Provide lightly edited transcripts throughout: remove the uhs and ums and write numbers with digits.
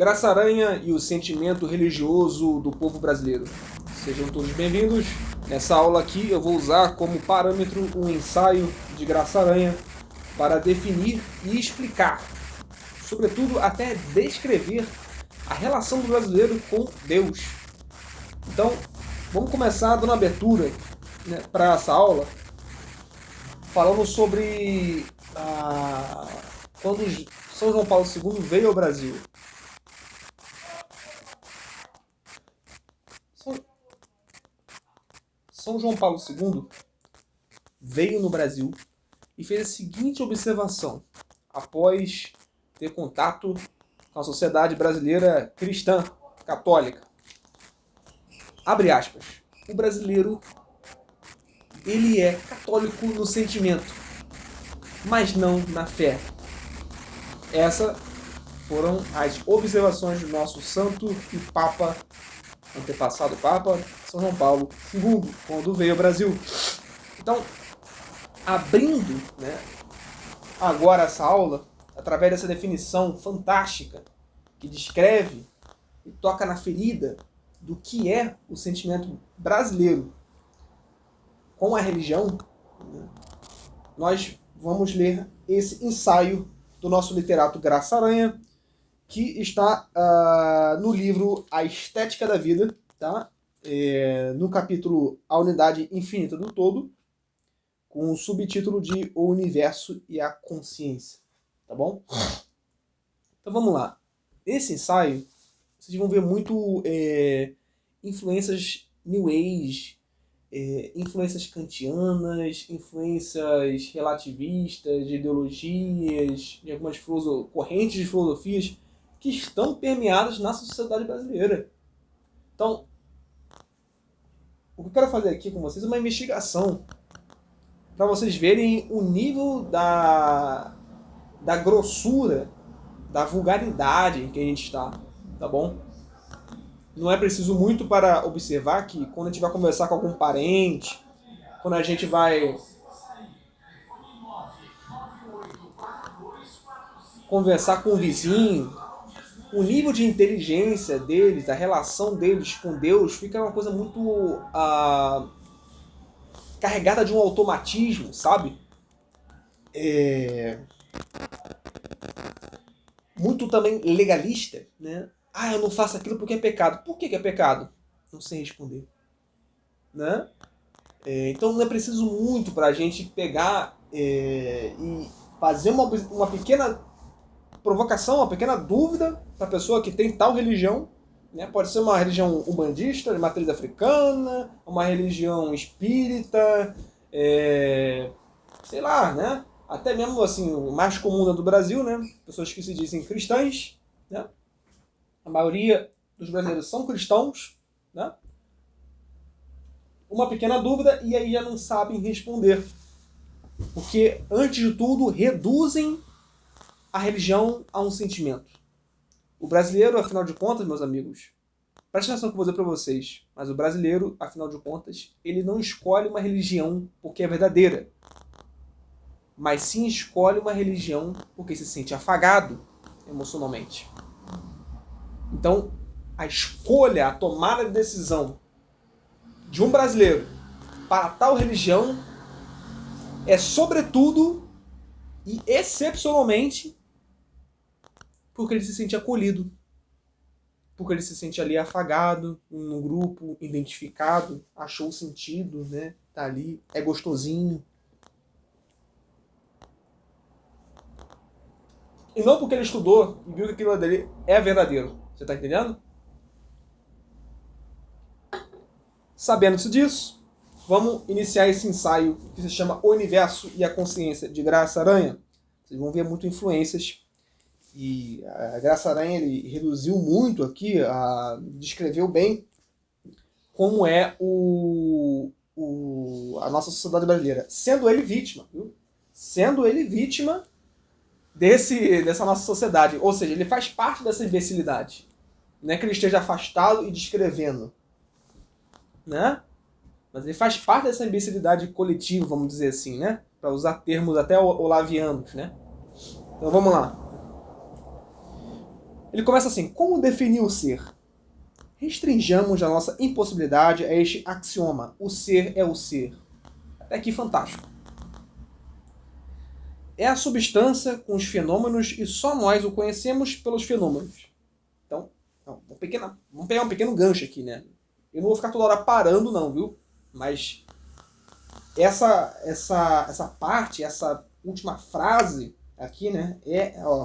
Graça Aranha e o sentimento religioso do povo brasileiro. Sejam todos bem-vindos. Nessa aula aqui eu vou usar como parâmetro um ensaio de Graça Aranha para definir e explicar, sobretudo até descrever a relação do brasileiro com Deus. Então, vamos começar dando abertura, né, para essa aula, falando sobre quando São João Paulo II veio ao Brasil. São João Paulo II veio no Brasil e fez a seguinte observação, após ter contato com a sociedade brasileira cristã, católica. Abre aspas. O brasileiro, ele é católico no sentimento, mas não na fé. Essas foram as observações do nosso santo e papa, antepassado papa, São João Paulo II, quando veio ao Brasil. Então, abrindo, né, agora essa aula, através dessa definição fantástica, que descreve e toca na ferida do que é o sentimento brasileiro com a religião, né, nós vamos ler esse ensaio do nosso literato Graça Aranha, que está no livro A Estética da Vida, tá? No capítulo A Unidade Infinita do Todo, com o subtítulo de O Universo e a Consciência, tá bom? Então vamos lá. Esse ensaio, vocês vão ver muito influências New Age, influências kantianas, influências relativistas, de ideologias, de algumas correntes de filosofias que estão permeadas na sociedade brasileira. Então, o que eu quero fazer aqui com vocês é uma investigação para vocês verem o nível da grossura, da vulgaridade em que a gente está, tá bom? Não é preciso muito para observar que quando a gente vai conversar com algum parente, quando a gente vai conversar com um vizinho, o nível de inteligência deles, a relação deles com Deus fica uma coisa muito carregada de um automatismo, sabe? Muito também legalista, né? Eu não faço aquilo porque é pecado. Por que é pecado? Não sei responder, né? Então não é preciso muito para a gente pegar e fazer uma pequena provocação, uma pequena dúvida para a pessoa que tem tal religião, né? Pode ser uma religião umbandista, de matriz africana, uma religião espírita, sei lá, né? Até mesmo assim, o mais comum do Brasil, né? Pessoas que se dizem cristãs, né? A maioria dos brasileiros são cristãos, né? Uma pequena dúvida e aí já não sabem responder. Porque, antes de tudo, reduzem a religião a um sentimento. O brasileiro, afinal de contas, meus amigos, presta atenção que eu vou dizer para vocês, mas o brasileiro, afinal de contas, ele não escolhe uma religião porque é verdadeira, mas sim escolhe uma religião porque se sente afagado emocionalmente. Então, a escolha, a tomada de decisão de um brasileiro para tal religião é, sobretudo e excepcionalmente, porque ele se sente acolhido, porque ele se sente ali afagado, num grupo, identificado, achou sentido, né? Tá ali, é gostosinho. E não porque ele estudou e viu que aquilo dele é verdadeiro. Você tá entendendo? Sabendo-se disso, vamos iniciar esse ensaio que se chama O Universo e a Consciência, de Graça Aranha. Vocês vão ver muito influências. E a Graça Aranha ele reduziu muito aqui, descreveu bem como é a nossa sociedade brasileira. Sendo ele vítima, viu? Sendo ele vítima dessa nossa sociedade. Ou seja, ele faz parte dessa imbecilidade. Não é que ele esteja afastado e descrevendo, né? Mas ele faz parte dessa imbecilidade coletiva, vamos dizer assim, né? Para usar termos até olavianos, né? Então vamos lá. Ele começa assim: como definir o ser? Restringamos a nossa impossibilidade a este axioma: o ser é o ser. Até aqui fantástico. É a substância com os fenômenos e só nós o conhecemos pelos fenômenos. Então, vamos pegar um pequeno gancho aqui, né? Eu não vou ficar toda hora parando não, viu? Mas essa parte, essa última frase aqui, né?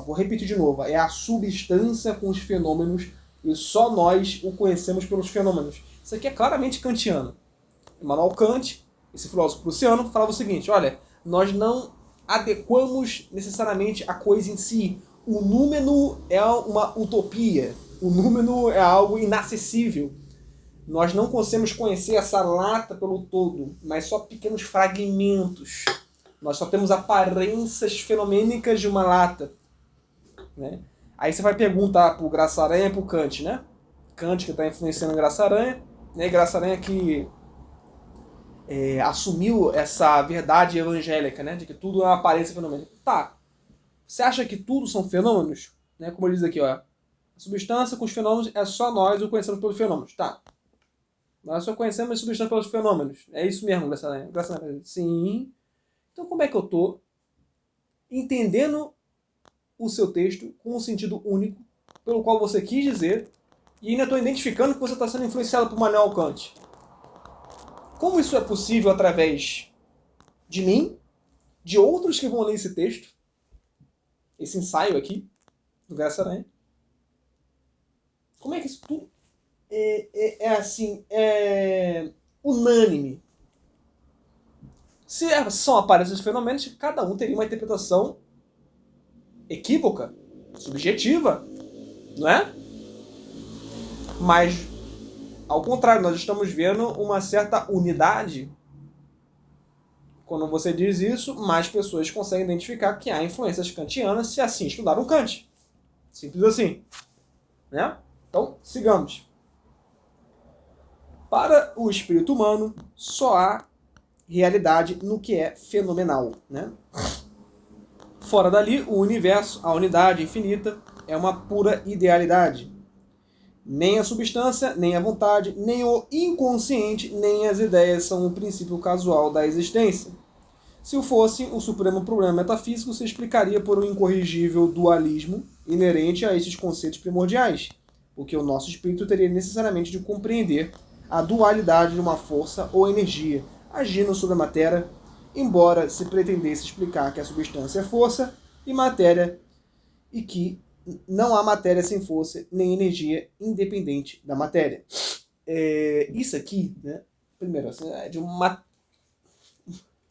Vou repetir de novo. É a substância com os fenômenos e só nós o conhecemos pelos fenômenos. Isso aqui é claramente kantiano. Immanuel Kant, esse filósofo prussiano, falava o seguinte: olha, nós não adequamos necessariamente a coisa em si. O número é uma utopia. O número é algo inacessível. Nós não conseguimos conhecer essa lata pelo todo, mas só pequenos fragmentos. Nós só temos aparências fenomênicas de uma lata. Né? Aí você vai perguntar pro Graça Aranha e pro Kant, né? Kant que está influenciando Graça Aranha, né? Graça Aranha que assumiu essa verdade evangélica, né? De que tudo é uma aparência fenômenica. Tá. Você acha que tudo são fenômenos? Né? Como ele diz aqui, ó. A substância com os fenômenos é só nós o conhecemos pelos fenômenos. Tá. Nós só conhecemos a substância pelos fenômenos. É isso mesmo, Graça Aranha. Sim. Então como é que eu tô entendendo o seu texto com um sentido único, pelo qual você quis dizer, e ainda estou identificando que você está sendo influenciado por Immanuel Kant? Como isso é possível através de mim, de outros que vão ler esse texto, esse ensaio aqui, do Graça Aranha? Como é que isso tudo é unânime? Se são aparências fenômenos, cada um teria uma interpretação equívoca, subjetiva, não é? Mas, ao contrário, nós estamos vendo uma certa unidade. Quando você diz isso, mais pessoas conseguem identificar que há influências kantianas se assim estudaram Kant. Simples assim. Né? Então, sigamos. Para o espírito humano, só há realidade no que é fenomenal. Né? Fora dali, o universo, a unidade infinita, é uma pura idealidade. Nem a substância, nem a vontade, nem o inconsciente, nem as ideias são o princípio casual da existência. Se o fosse, o supremo problema metafísico se explicaria por um incorrigível dualismo inerente a esses conceitos primordiais, porque o nosso espírito teria necessariamente de compreender a dualidade de uma força ou energia agindo sobre a matéria, embora se pretendesse explicar que a substância é força e matéria e que não há matéria sem força nem energia independente da matéria. Isso aqui, né, primeiro, assim, é de um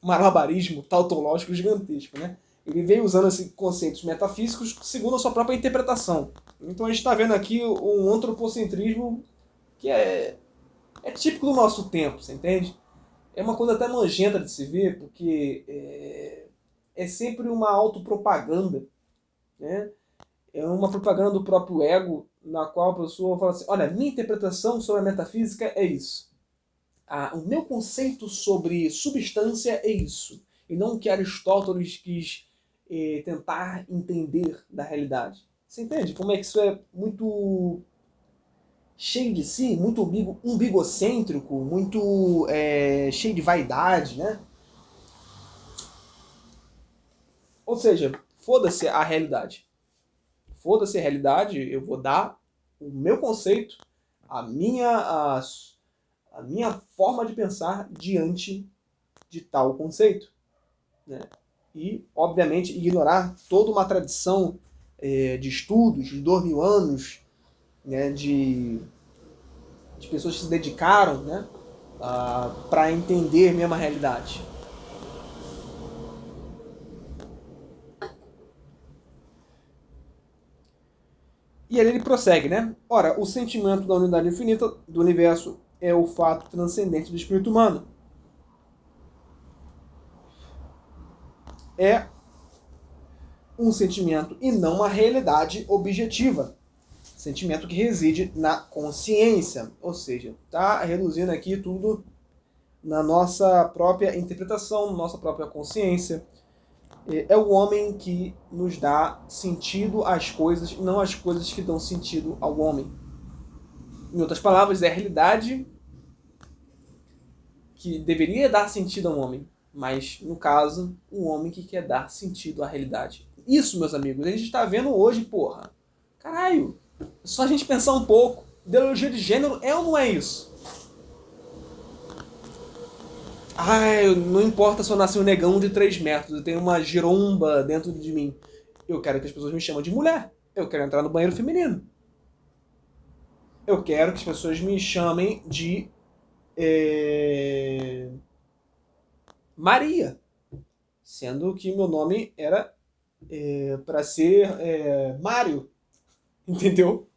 malabarismo tautológico gigantesco. Né? Ele veio usando esses conceitos metafísicos segundo a sua própria interpretação. Então a gente está vendo aqui um antropocentrismo que é típico do nosso tempo, você entende? É uma coisa até nojenta de se ver, porque é sempre uma autopropaganda, né? É uma propaganda do próprio ego, na qual a pessoa fala assim: olha, minha interpretação sobre a metafísica é isso. O meu conceito sobre substância é isso. E não o que Aristóteles quis tentar entender da realidade. Você entende como é que isso é muito cheio de si, muito umbigocêntrico, muito cheio de vaidade, né? Ou seja, foda-se a realidade. Foda-se a realidade, eu vou dar o meu conceito, a minha forma de pensar diante de tal conceito. Né? E, obviamente, ignorar toda uma tradição de estudos de 2000 anos, né, de pessoas que se dedicaram, né, para entender mesmo a realidade. E aí ele prossegue, né? Ora, o sentimento da unidade infinita do universo é o fato transcendente do espírito humano. É um sentimento e não uma realidade objetiva. Sentimento que reside na consciência. Ou seja, está reduzindo aqui tudo na nossa própria interpretação, na nossa própria consciência. É o homem que nos dá sentido às coisas, e não as coisas que dão sentido ao homem. Em outras palavras, é a realidade que deveria dar sentido ao homem, mas, no caso, o homem que quer dar sentido à realidade. Isso, meus amigos, a gente está vendo hoje, porra. Caralho, é só a gente pensar um pouco. Ideologia de gênero é ou não é isso? Ai, não importa se eu nasci um negão de 3 metros, eu tenho uma giromba dentro de mim. Eu quero que as pessoas me chamem de mulher. Eu quero entrar no banheiro feminino. Eu quero que as pessoas me chamem de Maria. Sendo que meu nome era para ser Mário. Entendeu?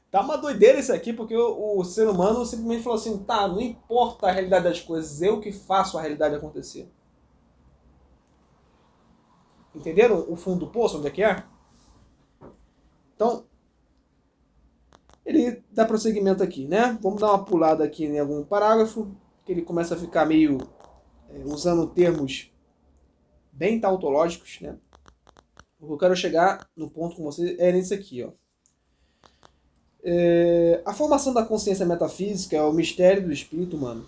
Tá uma doideira isso aqui, porque o ser humano simplesmente falou assim, tá, não importa a realidade das coisas, eu que faço a realidade acontecer. Entenderam o fundo do poço, onde é que é? Então, ele dá prosseguimento aqui, né? Vamos dar uma pulada aqui em algum parágrafo, que ele começa a ficar meio usando termos bem tautológicos, né? O que eu quero chegar no ponto com você é nesse aqui, ó. A formação da consciência metafísica é o mistério do espírito humano.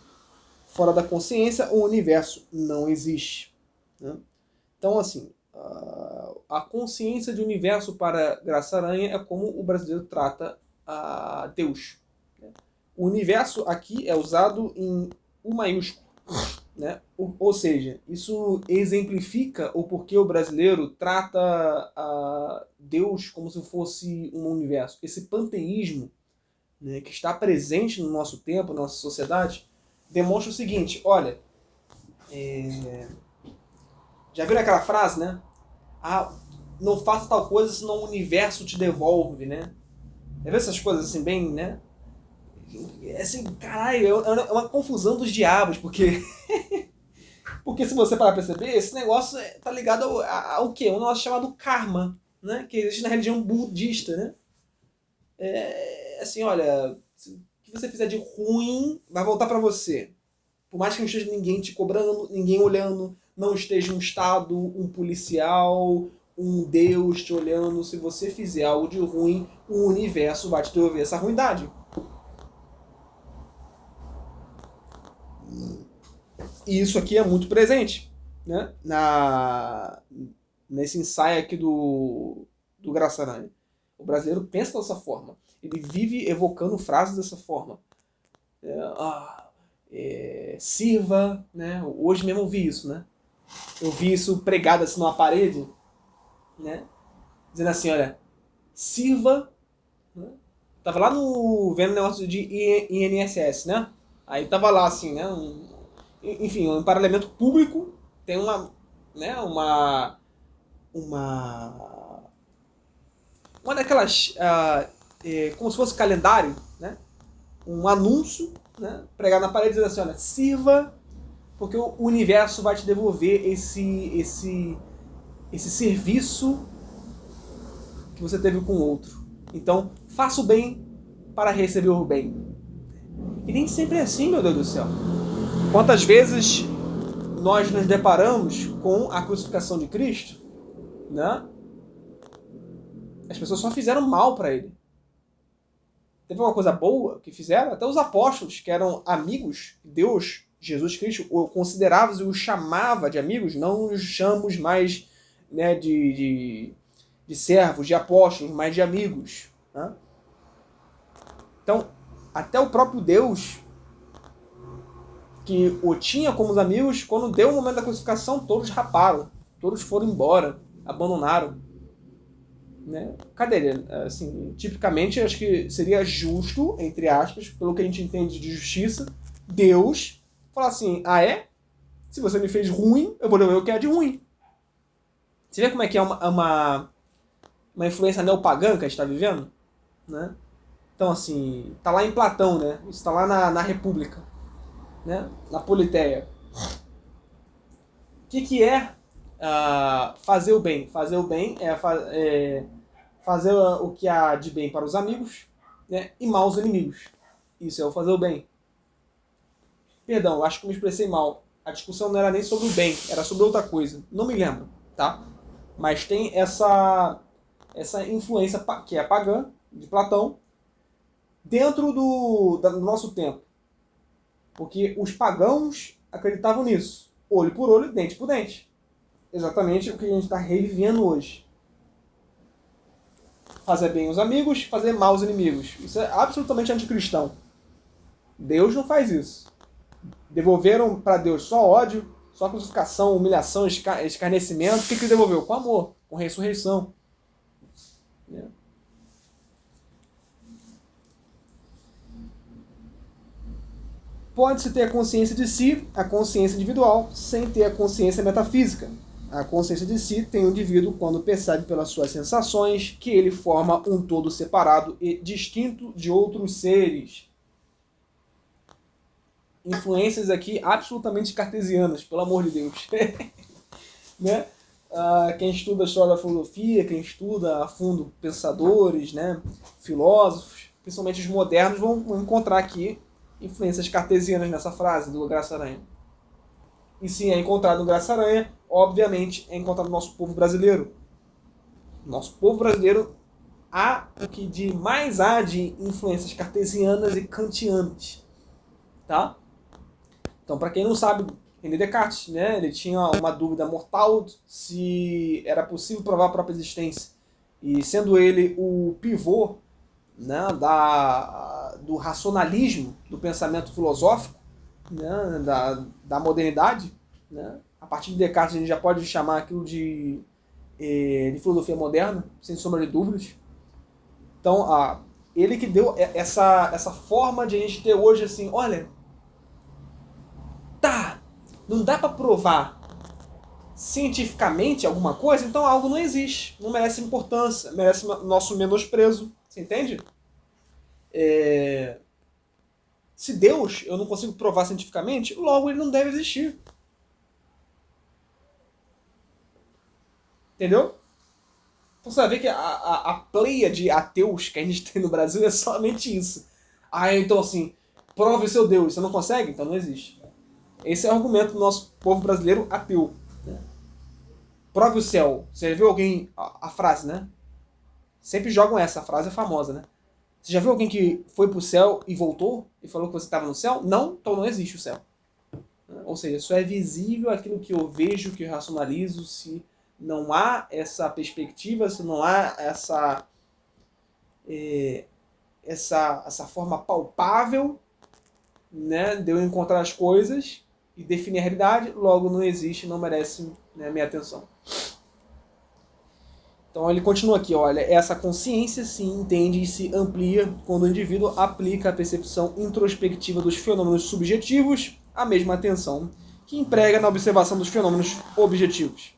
Fora da consciência, o universo não existe. Né? Então, assim, a consciência de universo para Graça Aranha é como o brasileiro trata a Deus. Né? O universo aqui é usado em U maiúsculo. Né? Ou seja, isso exemplifica o porquê o brasileiro trata a Deus como se fosse um universo. Esse panteísmo, né, que está presente no nosso tempo, na nossa sociedade, demonstra o seguinte, olha, já viram aquela frase, né? Ah, não faça tal coisa senão o universo te devolve, né? Já viu essas coisas assim bem, né? Assim, caralho, é uma confusão dos diabos, porque porque se você parar pra perceber, esse negócio tá ligado ao quê? Um negócio chamado karma, né? Que existe na religião budista, né? Assim, olha, o que você fizer de ruim vai voltar pra você. Por mais que não esteja ninguém te cobrando, ninguém olhando, não esteja um Estado, um policial, um Deus te olhando, se você fizer algo de ruim, o universo vai te devolver essa ruindade. E isso aqui é muito presente, né? Nesse ensaio aqui do Graça Aranha. O brasileiro pensa dessa forma. Ele vive evocando frases dessa forma. Sirva, né? Hoje mesmo eu vi isso, né? Eu vi isso pregado assim numa parede, né? Dizendo assim, olha, sirva, né? Tava lá no vendo negócio de INSS, né? Aí tava lá assim, né? Enfim, um emparelhamento público tem né? Uma daquelas como se fosse calendário, né? Um anúncio, né? Pregado na parede dizendo assim, olha, sirva porque o universo vai te devolver esse serviço que você teve com o outro. Então, faça o bem para receber o bem. E nem sempre é assim, meu Deus do céu. Quantas vezes nós nos deparamos com a crucificação de Cristo, né? As pessoas só fizeram mal para ele. Teve uma coisa boa que fizeram? Até os apóstolos, que eram amigos de Deus, Jesus Cristo, o considerava e o chamava de amigos, não os chamamos mais, né, de servos, de apóstolos, mas de amigos. Né? Então, até o próprio Deus, que o tinha como os amigos, quando deu o momento da crucificação, todos raparam, todos foram embora, abandonaram. Né? Cadê ele? Assim, tipicamente, acho que seria justo, entre aspas, pelo que a gente entende de justiça, Deus falar assim, se você me fez ruim, eu vou devolver o que é de ruim. Você vê como é que é uma influência neopagã que a gente está vivendo? Né? Então, assim, tá lá em Platão, né? Isso tá lá na República, né? Na Politeia. O que é fazer o bem? Fazer o bem é fazer o que há de bem para os amigos, né? E mal aos inimigos. Isso é o fazer o bem. Perdão, acho que me expressei mal. A discussão não era nem sobre o bem, era sobre outra coisa. Não me lembro. tá? Mas tem essa influência que é pagã, de Platão, dentro do nosso tempo. Porque os pagãos acreditavam nisso. Olho por olho, dente por dente. Exatamente o que a gente está revivendo hoje. Fazer bem os amigos, fazer mal os inimigos. Isso é absolutamente anticristão. Deus não faz isso. Devolveram para Deus só ódio, só crucificação, humilhação, escarnecimento. O que ele devolveu? Com amor, com ressurreição. Pode-se ter a consciência de si, a consciência individual, sem ter a consciência metafísica. A consciência de si tem o indivíduo quando percebe pelas suas sensações que ele forma um todo separado e distinto de outros seres. Influências aqui absolutamente cartesianas, pelo amor de Deus. Né? Quem estuda a história da filosofia, quem estuda a fundo pensadores, né? Filósofos, principalmente os modernos, vão encontrar aqui influências cartesianas nessa frase do Graça Aranha. E sim, é encontrado no Graça Aranha, obviamente é encontrado no nosso povo brasileiro. Nosso povo brasileiro há o que de mais há de influências cartesianas e kantianas. Tá? Então, para quem não sabe, René Descartes, né, ele tinha uma dúvida mortal se era possível provar a própria existência. E sendo ele o pivô, né, do racionalismo, do pensamento filosófico, né, da modernidade, né, a partir de Descartes a gente já pode chamar aquilo de filosofia moderna, sem sombra de dúvidas. Então, ele que deu essa forma de a gente ter hoje assim, olha, não dá para provar cientificamente alguma coisa, então algo não existe, não merece importância, merece nosso menosprezo, você entende? Se Deus eu não consigo provar cientificamente, logo ele não deve existir. Entendeu? Então você vai ver que a pleia de ateus que a gente tem no Brasil é somente isso. Então assim, prove o seu Deus, você não consegue? Então não existe. Esse é o argumento do nosso povo brasileiro ateu. Prove o céu. Você já viu alguém... A frase, né? Sempre jogam essa, a frase é famosa, né? Você já viu alguém que foi pro céu e voltou? E falou que você estava no céu? Não, então não existe o céu. Ou seja, só é visível aquilo que eu vejo, que eu racionalizo, se não há essa perspectiva, se não há essa forma palpável, né, de eu encontrar as coisas e definir a realidade, logo não existe, não merece, né, minha atenção. Então ele continua aqui, olha, essa consciência se entende e se amplia quando o indivíduo aplica a percepção introspectiva dos fenômenos subjetivos à mesma atenção que emprega na observação dos fenômenos objetivos.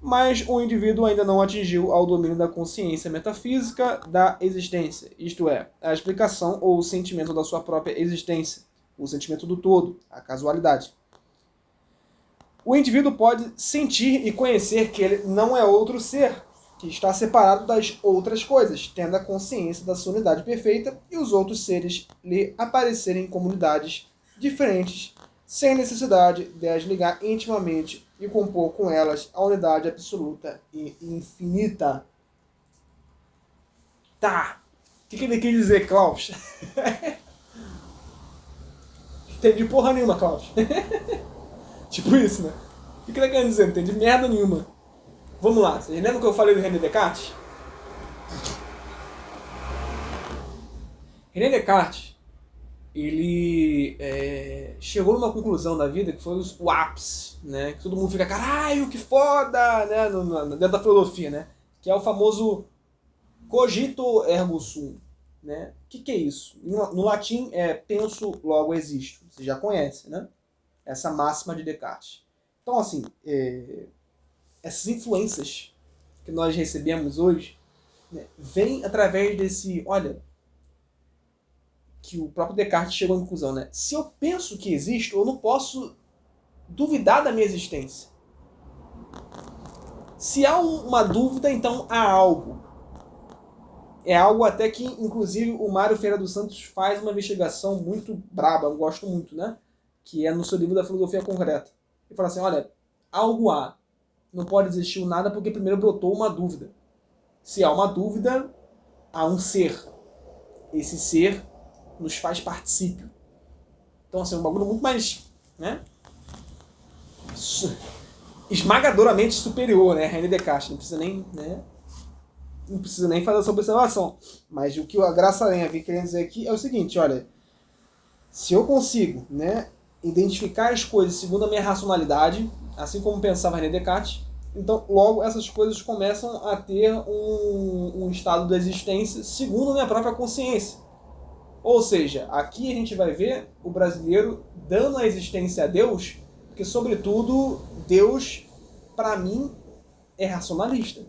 Mas o indivíduo ainda não atingiu ao domínio da consciência metafísica da existência, isto é, a explicação ou o sentimento da sua própria existência, o sentimento do todo, a casualidade. O indivíduo pode sentir e conhecer que ele não é outro ser, que está separado das outras coisas, tendo a consciência da sua unidade perfeita e os outros seres lhe aparecerem em comunidades diferentes, sem necessidade de as ligar intimamente e compor com elas a unidade absoluta e infinita. Tá. O que ele quis dizer, Klaus? Entendi porra nenhuma, Klaus. Tipo isso, né? O que ele quer dizer? Não entendi merda nenhuma. Vamos lá. Vocês lembram que eu falei do René Descartes? René Descartes, ele chegou numa conclusão da vida que foi o ápice, né? Que todo mundo fica, caralho, que foda, né? Dentro da filosofia, né? Que é o famoso cogito ergo sum, né? O que é isso? No latim é penso, logo existo. Você já conhece, né? Essa máxima de Descartes. Então, assim, essas influências que nós recebemos hoje, né, vêm através desse, olha, que o próprio Descartes chegou à conclusão, né? Se eu penso que existo, eu não posso duvidar da minha existência. Se há uma dúvida, então há algo. É algo até que, inclusive, o Mário Ferreira dos Santos faz uma investigação muito braba, eu gosto muito, né? Que é no seu livro da Filosofia Concreta. Ele fala assim, olha, algo há. não pode existir o nada porque primeiro brotou uma dúvida. Se há uma dúvida, há um ser. Esse ser nos faz particípio. Então, assim, é um bagulho muito mais, né, esmagadoramente superior, né? René Descartes. Não precisa nem, né, não precisa nem fazer essa observação. Mas o que a Graça Aranha vem querendo dizer aqui é o seguinte, olha, se eu consigo, né, identificar as coisas segundo a minha racionalidade, assim como pensava René Descartes, então logo essas coisas começam a ter um estado de existência segundo a minha própria consciência. Ou seja, aqui a gente vai ver o brasileiro dando a existência a Deus, porque sobretudo Deus, para mim, é racionalista.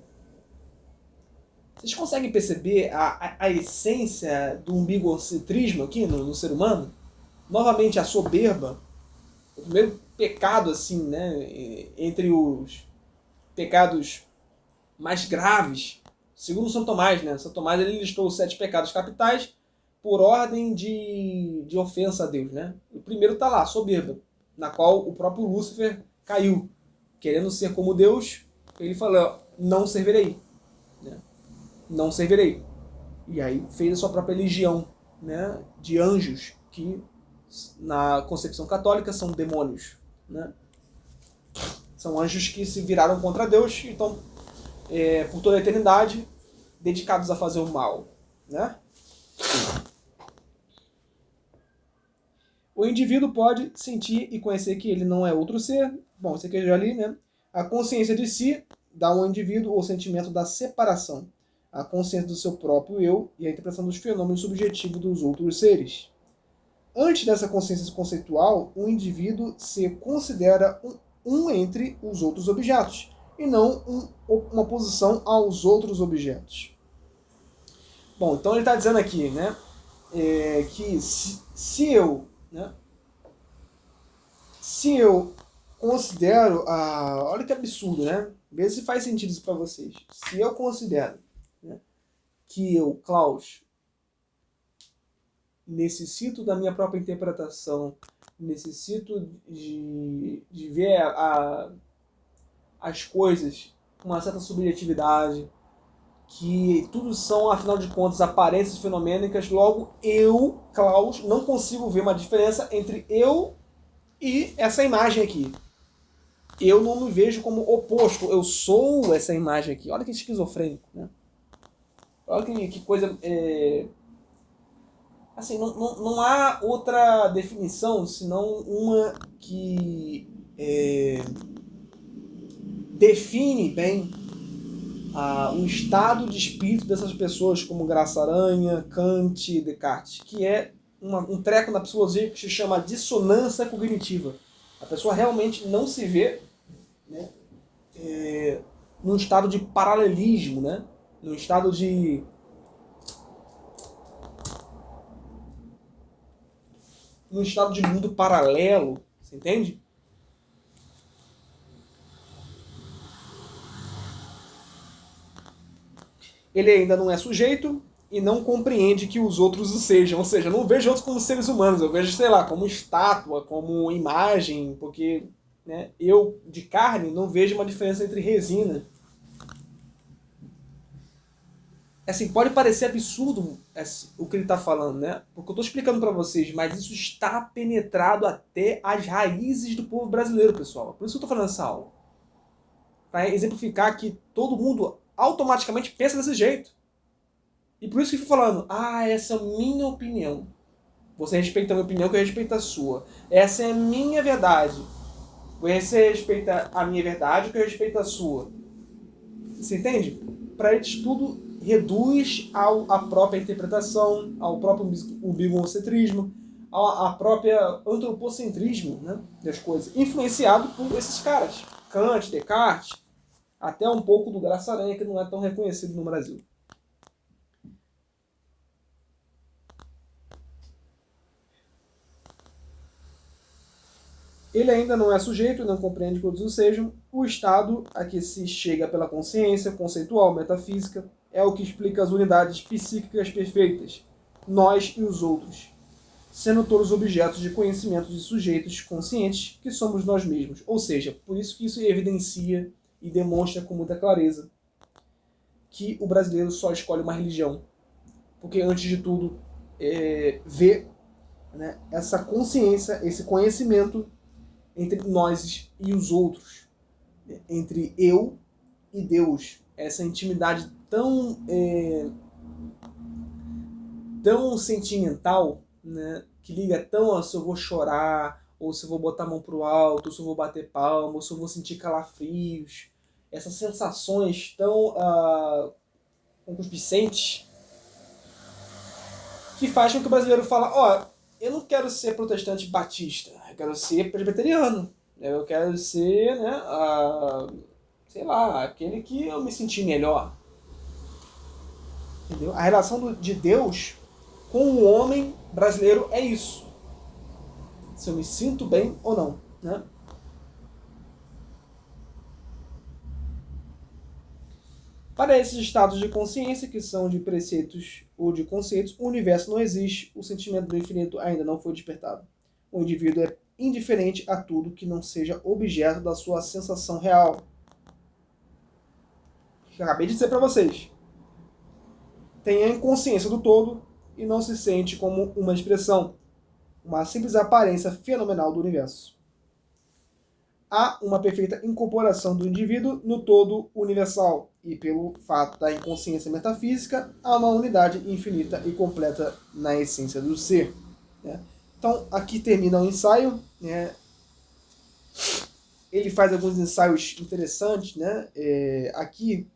Vocês conseguem perceber a essência do umbigocentrismo aqui no ser humano? Novamente, a soberba, o primeiro pecado, assim, né, entre os pecados mais graves, segundo São Tomás, né? São Tomás ele listou os 7 pecados capitais por ordem de ofensa a Deus, né? O primeiro está lá, soberba, na qual o próprio Lúcifer caiu, querendo ser como Deus, ele falou, não servirei, né? Não servirei. E aí fez a sua própria legião, né, de anjos, que na concepção católica são demônios, né? São anjos que se viraram contra Deus, então, por toda a eternidade, dedicados a fazer o mal, né? O indivíduo pode sentir e conhecer que ele não é outro ser. Bom, isso aqui eu já li, né? A consciência de si dá ao indivíduo o sentimento da separação, a consciência do seu próprio eu e a interpretação dos fenômenos subjetivos dos outros seres. Antes dessa consciência conceitual, o indivíduo se considera um entre os outros objetos, e não uma oposição aos outros objetos. Bom, então ele está dizendo aqui, né, que se eu considero, olha que absurdo, né? Vê se faz sentido isso para vocês. Se eu considero, né, que eu, Klaus, necessito da minha própria interpretação, necessito de ver as coisas com uma certa subjetividade, que tudo são, afinal de contas, aparências fenomênicas, logo eu, Klaus, não consigo ver uma diferença entre eu e essa imagem aqui. Eu não me vejo como oposto, eu sou essa imagem aqui. Olha que esquizofrênico, né? Olha que coisa... Assim, não há outra definição senão uma que define bem o estado de espírito dessas pessoas, como Graça Aranha, Kant, Descartes, que é um treco na psicologia que se chama dissonância cognitiva. A pessoa realmente não se vê, né, num estado de paralelismo, né, num estado de mundo paralelo, você entende? Ele ainda não é sujeito e não compreende que os outros o sejam. Ou seja, eu não vejo outros como seres humanos, eu vejo, sei lá, como estátua, como imagem, porque, né, eu, de carne, não vejo uma diferença entre resina. Assim, pode parecer absurdo o que ele está falando, né? Porque eu estou explicando para vocês, mas isso está penetrado até as raízes do povo brasileiro, pessoal. Por isso que eu estou falando essa aula. Para exemplificar que todo mundo automaticamente pensa desse jeito. E por isso que eu fico falando, essa é a minha opinião. Você respeita a minha opinião, que eu respeito a sua. Essa é a minha verdade. Você respeita a minha verdade, que eu respeito a sua. Você entende? Para eles tudo reduz à própria interpretação, ao próprio umbigocentrismo, à própria antropocentrismo, né, das coisas, influenciado por esses caras. Kant, Descartes, até um pouco do Graça Aranha, que não é tão reconhecido no Brasil. Ele ainda não é sujeito e não compreende que todos o sejam. O estado a que se chega pela consciência conceitual, metafísica, é o que explica as unidades psíquicas perfeitas, nós e os outros, sendo todos objetos de conhecimento de sujeitos conscientes que somos nós mesmos. Ou seja, por isso que isso evidencia e demonstra com muita clareza que o brasileiro só escolhe uma religião porque, antes de tudo, vê, né, essa consciência, esse conhecimento entre nós e os outros, entre eu e Deus, essa intimidade tão sentimental, né, que liga tão se eu vou chorar, ou se eu vou botar a mão pro alto, ou se eu vou bater palma, ou se eu vou sentir calafrios, essas sensações tão concupiscentes, que faz com que o brasileiro fala, eu não quero ser protestante batista, eu quero ser presbiteriano, eu quero ser, né, sei lá, aquele que eu me senti melhor. Entendeu? A relação de Deus com o homem brasileiro é isso. Se eu me sinto bem ou não, né? Para esses estados de consciência, que são de preceitos ou de conceitos, o universo não existe, o sentimento do infinito ainda não foi despertado. O indivíduo é indiferente a tudo que não seja objeto da sua sensação real. Eu acabei de dizer para vocês. Tem a inconsciência do todo e não se sente como uma expressão, uma simples aparência fenomenal do universo. Há uma perfeita incorporação do indivíduo no todo universal, e pelo fato da inconsciência metafísica, há uma unidade infinita e completa na essência do ser. Né? Então, aqui termina o ensaio. Né? Ele faz alguns ensaios interessantes. Né? Aqui,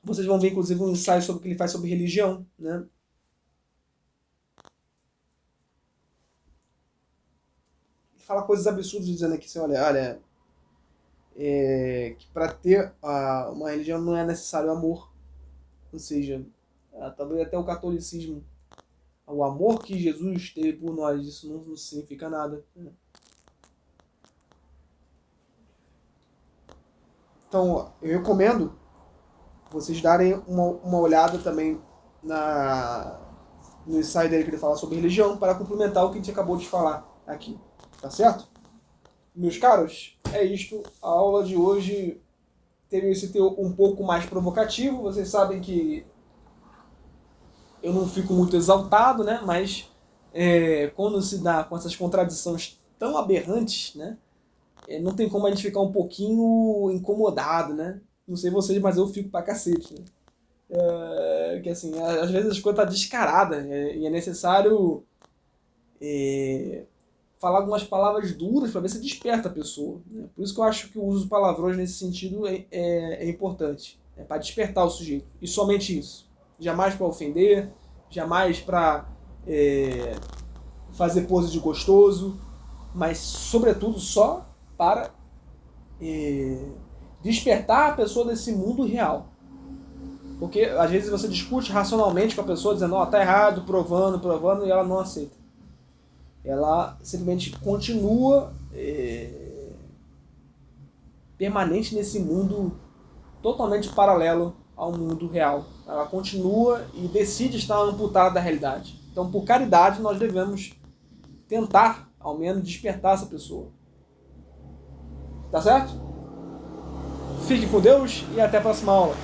vocês vão ver, inclusive, um ensaio sobre o que ele faz sobre religião. Né? Fala coisas absurdas dizendo aqui, assim, olha que para ter uma religião não é necessário amor, ou seja, talvez até o catolicismo, o amor que Jesus teve por nós, isso não significa nada. Né? Então, eu recomendo vocês darem uma olhada também no ensaio dele que ele fala sobre religião, para complementar o que a gente acabou de falar aqui. Tá certo? Meus caros, é isto. A aula de hoje teve esse teor um pouco mais provocativo. Vocês sabem que eu não fico muito exaltado, né? Mas quando se dá com essas contradições tão aberrantes, né? Não tem como a gente ficar um pouquinho incomodado, né? Não sei vocês, mas eu fico pra cacete. Né? Que assim, às vezes as coisas tá descarada e é necessário falar algumas palavras duras para ver se desperta a pessoa. Né? Por isso que eu acho que o uso de palavrões nesse sentido é importante. Para despertar o sujeito. E somente isso. Jamais para ofender, jamais para fazer pose de gostoso, mas sobretudo só para despertar a pessoa desse mundo real. Porque às vezes você discute racionalmente com a pessoa dizendo, tá errado, provando, e ela não aceita. Ela simplesmente continua permanente nesse mundo totalmente paralelo ao mundo real. Ela continua e decide estar amputada da realidade. Então, por caridade, nós devemos tentar, ao menos, despertar essa pessoa. Tá certo? Fique com Deus e até a próxima aula.